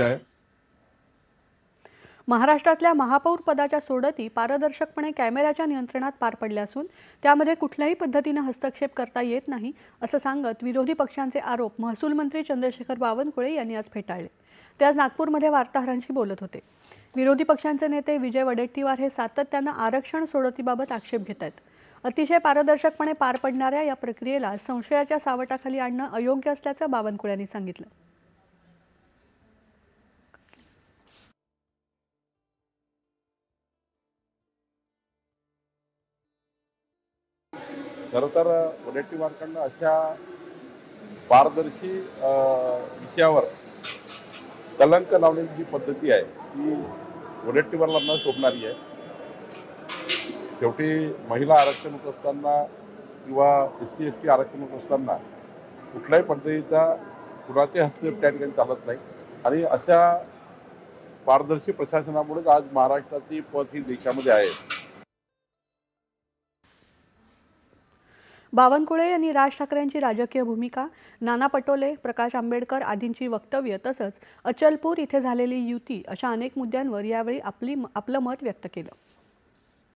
आहे. महाराष्ट्रातल्या महापौर पदाच्या सोडती पारदर्शकपणे कॅमेऱ्याच्या नियंत्रणात पार पडल्या असून त्यामध्ये कुठल्याही पद्धतीने हस्तक्षेप करता येत नाही असं सांगत विरोधी पक्षांचे आरोप महसूल मंत्री चंद्रशेखर बावनकुळे यांनी आज फेटाळले. ते आज नागपूरमध्ये वार्ताहरांशी बोलत होते. विरोधी पक्षांचे नेते विजय वडेट्टीवार हे सातत्यानं आरक्षण सोडतीबाबत आक्षेप घेत आहेत. अतिशय पारदर्शकपणे पार पडणाऱ्या या प्रक्रियेला संशयाच्या सावटाखाली आणणं अयोग्य असल्याचं बावनकुळे यांनी सांगितलं. खरं तर वडेट्टीवारकडनं अशा पारदर्शी विषयावर कलंक लावण्याची जी पद्धती आहे ती वडेट्टीवारला न शोभणारी आहे. शेवटी महिला आरक्षण होत असताना किंवा SC/ST आरक्षण होत असताना कुठल्याही पद्धतीचा कुणाचे हस्तक्षेप त्या ठिकाणी चालत नाही आणि अशा पारदर्शी प्रशासनामुळेच आज महाराष्ट्राची पत ही देशामध्ये आहे. बावनकुळे यांनी राज ठाकरेंची राजकीय भूमिका, नाना पटोले, प्रकाश आंबेडकर आदींची वक्तव्य तसंच अचलपूर इथे झालेली युती अशा अनेक मुद्द्यांवर यावेळी आपलं मत व्यक्त केलं.